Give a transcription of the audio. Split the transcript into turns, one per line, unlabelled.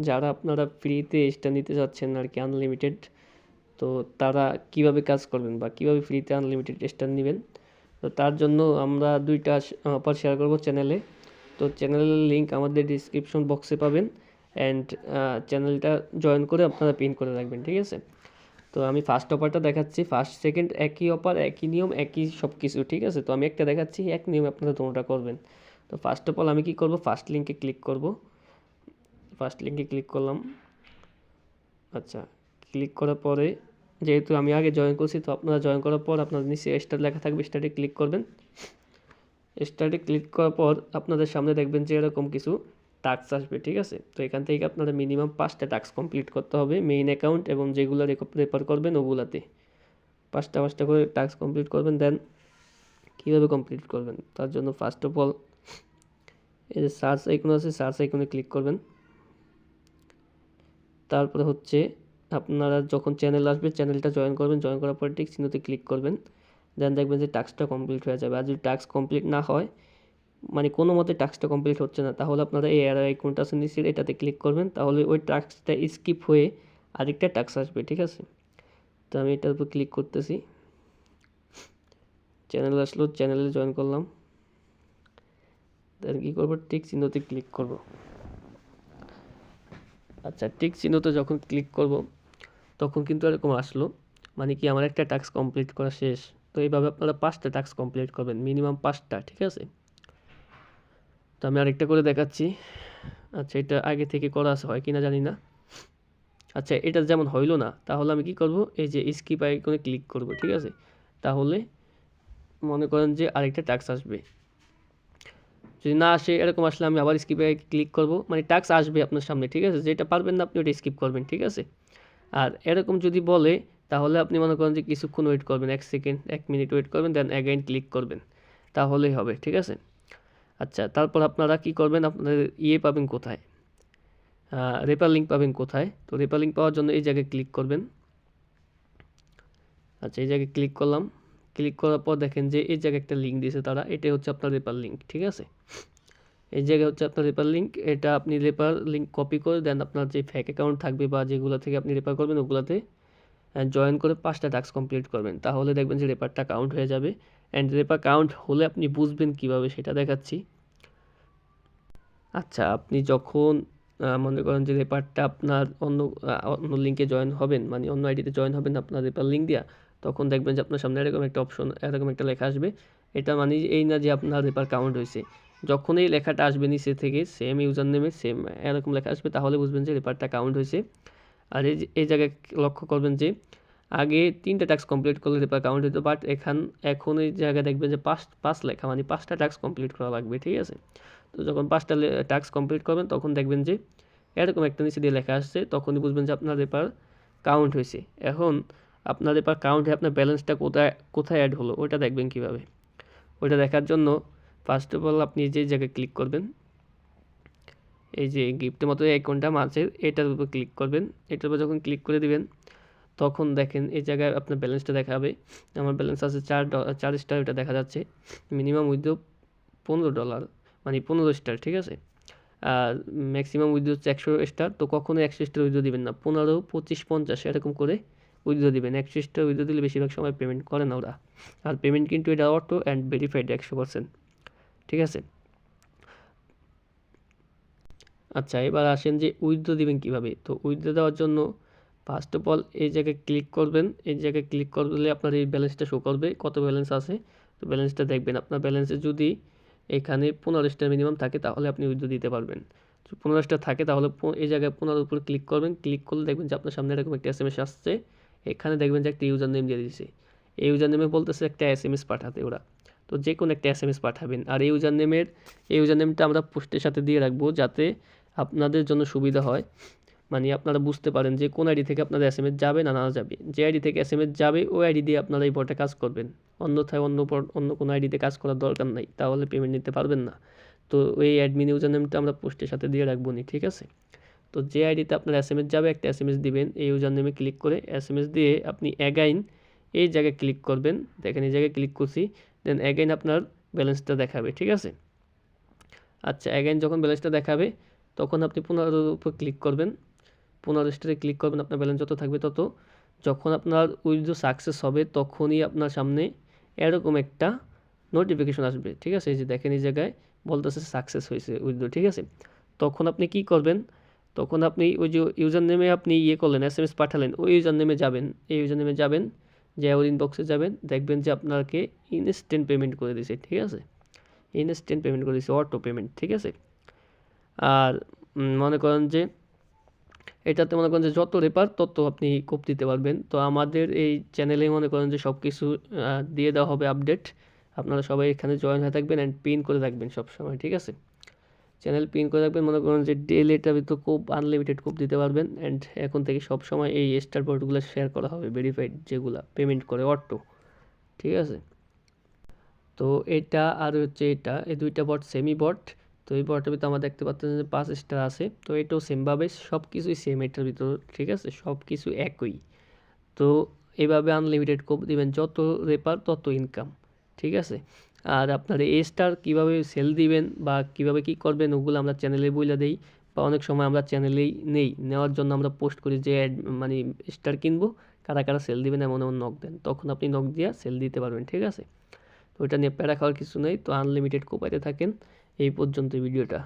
যারা আপনারা ফ্রিতে স্টার নিতে চাচ্ছেন আর কি আনলিমিটেড, তো তারা কিভাবে কাজ করবেন বা কিভাবে ফ্রিতে আনলিমিটেড স্টার নেবেন, তো তার জন্য আমরা দুইটা অফার শেয়ার করব চ্যানেলে। তো চ্যানেলের লিঙ্ক আমাদের ডিসক্রিপশন বক্সে পাবেন, অ্যান্ড চ্যানেলটা জয়েন করে আপনারা পিন করে রাখবেন, ঠিক আছে। তো আমি ফার্স্ট অফারটা দেখাচ্ছি, ফার্স্ট সেকেন্ড একই অফার, একই নিয়ম, একই সব কিছু, ঠিক আছে। তো আমি একটা দেখাচ্ছি, এক নিয়ম আপনারা তোমরা করবেন। তো ফার্স্ট অফ অল আমি কি করব, ফার্স্ট লিঙ্কে ক্লিক করব। ফার্স্ট লিঙ্কে ক্লিক করলাম। আচ্ছা, ক্লিক করার পরে যেহেতু আমি আগে জয়েন করছি, তো আপনারা জয়েন করার পর আপনাদের নিচে স্টার্ট লেখা থাকবে, স্টার্টে ক্লিক করবেন। স্টার্টে ক্লিক করার পর আপনাদের সামনে দেখবেন যে এরকম কিছু টাস্ক আসবে, ঠিক আছে। তো এখান থেকে আপনারা মিনিমাম 5টা টাস্ক কমপ্লিট করতে হবে, মেইন অ্যাকাউন্ট এবং যেগুলো রেফার করবেন ওগুলাতে 5টা করে টাস্ক কমপ্লিট করবেন। দেন কীভাবে কমপ্লিট করবেন, তার জন্য ফার্স্ট অফ অল এই যে সার্চ আইকন আছে, সার্চ আইকনে ক্লিক করবেন। তারপরে হচ্ছে আপনারা যখন চ্যানেল আসবে চ্যানেলটা জয়েন করবেন, জয়েন করার পরে ঠিক চিহ্নতে ক্লিক করবেন। দেন দেখবেন যে টাস্কটা কমপ্লিট হয়ে যাবে। আর যদি টাস্ক কমপ্লিট না হয়, মানে কোনো মতে টাস্কটা কমপ্লিট হচ্ছে না, তাহলে আপনারা এই অ্যারো আইকনটা আছে নিচে, এটাতে ক্লিক করবেন। তাহলে ওই টাস্কটা স্কিপ হয়ে আরেকটা টাস্ক আসবে, ঠিক আছে। তো আমি এটার উপর ক্লিক করতেছি, চ্যানেল আসলো, চ্যানেলে জয়েন করলাম। দেন কী করবো, টিক চিহ্নতে ক্লিক করব। আচ্ছা, টিক চিহ্নতে যখন ক্লিক করব তখন কিন্তু এরকম আসলো, মানে কি আমার একটা টাস্ক কমপ্লিট করা শেষ। তো এইভাবে আপনারা 5টা টাস্ক কমপ্লিট করবেন, মিনিমাম 5টা, ঠিক আছে। তো আমি আরেকটা করে দেখাচ্ছি। আচ্ছা, এটা আগে থেকে করা আছে, হয় কিনা জানি না। আচ্ছা, এটা যেমন হইলো না, তাহলে আমি কি করব, এই যে স্কিপ আইকনে ক্লিক করব, ঠিক আছে। তাহলে মনে করেন যে আরেকটা টাস্ক আসবে। যদি না আসে, এরকম আসলে আমি আবার স্কিপ ক্লিক করব, মানে টাস্ক আসবে আপনার সামনে, ঠিক আছে। যেটা পারবেন না আপনি ওটা স্কিপ করবেন, ঠিক আছে। আর এরকম যদি বলে, তাহলে আপনি মনে করেন যে কিছুক্ষণ ওয়েট করবেন, 1 সেকেন্ড 1 মিনিট ওয়েট করবেন, দেন অ্যাগেইন ক্লিক করবেন, তাহলেই হবে, ঠিক আছে। আচ্ছা, তারপর আপনারা কি করবেন, আপনাদের পাবেন কোথায়, রেফার লিঙ্ক পাবেন কোথায়। তো রেফার লিঙ্ক পাওয়ার জন্য এই জায়গায় ক্লিক করবেন। আচ্ছা, এই জায়গায় ক্লিক করলাম। ক্লিক করার পর দেখেন যে এই জায়গায় একটা লিঙ্ক দিয়েছে তারা, এটাই হচ্ছে আপনার রেফার লিঙ্ক, ঠিক আছে। এই জায়গায় হচ্ছে আপনার রেফার লিঙ্ক, এটা আপনি রেফার লিঙ্ক কপি করে দেন আপনার যে ফেক অ্যাকাউন্ট থাকবে বা যেগুলো থেকে আপনি রেফার করবেন ওগুলোতে জয়েন করে 5টা টাস্ক কমপ্লিট করবেন, তাহলে দেখবেন যে রেফারটা কাউন্ট হয়ে যাবে। অ্যান্ড রেফার কাউন্ট হলে আপনি বুঝবেন কিভাবে, সেটা দেখাচ্ছি। আচ্ছা, আপনি যখন মনে করেন যে রেফারটা আপনার অন্য লিঙ্কে জয়েন হবেন, মানে অন্য আইডিতে জয়েন হবেন আপনার রেফার লিঙ্ক দিয়া, তখন দেখবেন যে আপনার সামনে এরকম একটা অপশন, এরকম একটা লেখা আসবে। এটা মানে এই না যে আপনার রেফার কাউন্ট হয়েছে। যখন এই লেখাটা আসবে নিচে থেকে সেম ইউজার নেমে সেম এরকম লেখা আসবে, তাহলে বুঝবেন যে রেফারটা কাউন্ট হয়েছে। আর এই জায়গায় লক্ষ্য করবেন যে আগে 3টা টাস্ক কমপ্লিট করলে রেফার কাউন্ট হতো, বাট এখন এই জায়গায় দেখবেন যে পাঁচ লেখা, মানে 5টা টাস্ক কমপ্লিট করা লাগবে, ঠিক আছে। তো যখন 5টা টাস্ক কমপ্লিট করবেন তখন দেখবেন যে এরকম একটা নিচে দিয়ে লেখা আসছে, তখনই বুঝবেন যে আপনার রেফার কাউন্ট হয়েছে। এখন আপনার রেফার কাউন্ট হয়ে আপনার ব্যালেন্সটা কোথায় কোথায় অ্যাড হলো ওইটা দেখবেন কীভাবে, ওইটা দেখার জন্য ফার্স্ট অফ অল আপনি যে জায়গায় ক্লিক করবেন, এই যে গিফটের মতো আইকনটা মাঝের, এটার উপর ক্লিক করবেন। এটার উপর যখন ক্লিক করে দিবেন তখন দেখেন এই জায়গায় আপনার ব্যালেন্সটা দেখাবে। আমার ব্যালেন্স আছে 4 স্টার, ওটা দেখা যাচ্ছে। মিনিমাম উইথড্র $15, মানে 15 স্টার, ঠিক আছে। আর ম্যাক্সিমাম উইথড্র হচ্ছে 100 স্টার। তো কখনো 100 স্টার উইথড্র দিবেন না, 15, 25, 50 এরকম করে উইথড্র দিবেন। 100 স্টার উইথড্র দিলে বেশিরভাগ সময় পেমেন্ট করে না ওরা। আর পেমেন্ট কিন্তু এটা অটো অ্যান্ড ভেরিফাইড 100%, ঠিক আছে। আচ্ছা, এবার আসেন যে উইথড্র দিবেন কীভাবে। তো উইথড্র দেওয়ার জন্য ফার্স্ট অফ অল এই জায়গায় ক্লিক করবেন। এই জায়গায় ক্লিক করলে আপনার এই ব্যালেন্সটা শো করবে, কত ব্যালেন্স আছে। তো ব্যালেন্সটা দেখবেন, আপনার ব্যালেন্সে যদি এখানে 15 স্টার মিনিমাম থাকে তাহলে আপনি উইথড্র দিতে পারবেন। তো 15 স্টার থাকে তাহলে এই জায়গায় 15 উপর ক্লিক করবেন। ক্লিক করলে দেখবেন যে আপনার সামনে এরকম একটা SMS আসছে। এখানে দেখবেন যে একটা ইউজার নেম দিয়ে দিয়েছে। এই ইউজার নেমে বলতেছে একটা SMS পাঠাতে ওরা। তো যে কোনো একটা SMS পাঠাবেন। আর এই ইউজার নেমটা আমরা পোস্টের সাথে দিয়ে রাখবো, যাতে আপনাদের জন্য সুবিধা হয়, মানে আপনারা বুঝতে পারেন যে কোন আইডি থেকে আপনাদের SMS যাবে না যাবে। যে আইডি থেকে SMS যাবে ওই আইডি দিয়ে আপনারা এই বটে কাজ করবেন, অন্যথায় অন্য কোনো আইডিতে কাজ করার দরকার নাই, তাহলে পেমেন্ট নিতে পারবেন না। তো ওই অ্যাডমিন ইউজার নেমটা আমরা পোস্টের সাথে দিয়ে রাখবো নি, ঠিক আছে। তো যে আইডিতে আপনার SMS যাবে একটা SMS দিবেন, এই ইউজার নেমে ক্লিক করে SMS দিয়ে আপনি অ্যাগাইন এই জায়গায় ক্লিক করবেন। দেখেন এই জায়গায় ক্লিক করছি, দেন অ্যাগাইন আপনার ব্যালেন্সটা দেখাবে, ঠিক আছে। আচ্ছা, অ্যাগাইন যখন ব্যালেন্সটা দেখাবে তখন আপনি 15 উপর ক্লিক করবেন, 15 স্টারে ক্লিক করবেন, আপনার ব্যালেন্স যত থাকবে তত। যখন আপনার উইথড্র সাকসেস হবে তখনই আপনার সামনে এরকম একটা নোটিফিকেশন আসবে, ঠিক আছে? এই যে দেখেন এই জায়গায় বলতেছে সাকসেস হয়েছে উইথড্র, ঠিক আছে? তখন আপনি কি করবেন, তখন আপনি ওই যে ইউজার নেমে আপনি করলেন, SMS পাঠালেন, ওই ইউজার নেমে যাবেন, এই ইউজার নেমে যাবেন, যে ওর ইনবক্সে যাবেন, দেখবেন যে আপনাকে ইনস্ট্যান্ট পেমেন্ট করে দিয়েছে, ঠিক আছে? ইনস্ট্যান্ট পেমেন্ট করে দিয়েছে, অটো পেমেন্ট, ঠিক আছে? আর মনে করেন যে এটাতে মনে করেন যে যত রেফার তত আপনি কোপ দিতে পারবেন। তো আমাদের এই চ্যানেলে মনে করেন যে সব কিছু দিয়ে দেওয়া হবে আপডেট। আপনারা সবাই এখানে জয়েন হয়ে থাকবেন অ্যান্ড পিন করে রাখবেন সবসময়, ঠিক আছে? চ্যানেল পিন করে রাখবেন, মনে করেন যে ডেইলি এটার ভিতর কোপ আনলিমিটেড কোপ দিতে পারবেন। অ্যান্ড এখন থেকে সবসময় এই স্টার বোর্ডগুলো শেয়ার করা হবে, ভেরিফাইড যেগুলো পেমেন্ট করে অটো, ঠিক আছে? তো এটা আর হচ্ছে এটা, এই দুইটা বট সেমি বট। তো এই বটের ভিতরে আমরা দেখতে পাচ্ছেন যে 5 স্টার আছে। তো এটাও সেমভাবে সব কিছুই সেম এটার ভিতর, ঠিক আছে? সব কিছু একই। তো এভাবে আনলিমিটেড কোপ দিবেন, যত রেপার তত ইনকাম, ঠিক আছে? আর আপনার এই স্টার কীভাবে সেল দিবেন বা কীভাবে কী করবেন ওগুলো আমরা চ্যানেলে বলে দেই, বা অনেক সময় আমরা চ্যানেলেই নেওয়ার জন্য আমরা পোস্ট করি যে মানে স্টার কিনবো, কারা কারা সেল দিবেন এমন এমন নক দেন, তখন আপনি নক দিয়ে সেল দিতে পারবেন, ঠিক আছে? তো ওইটা নিয়ে প্যারা খাওয়ার কিছু নেই। তো আনলিমিটেড কোপাইতে থাকেন। এই পর্যন্ত ভিডিওটা।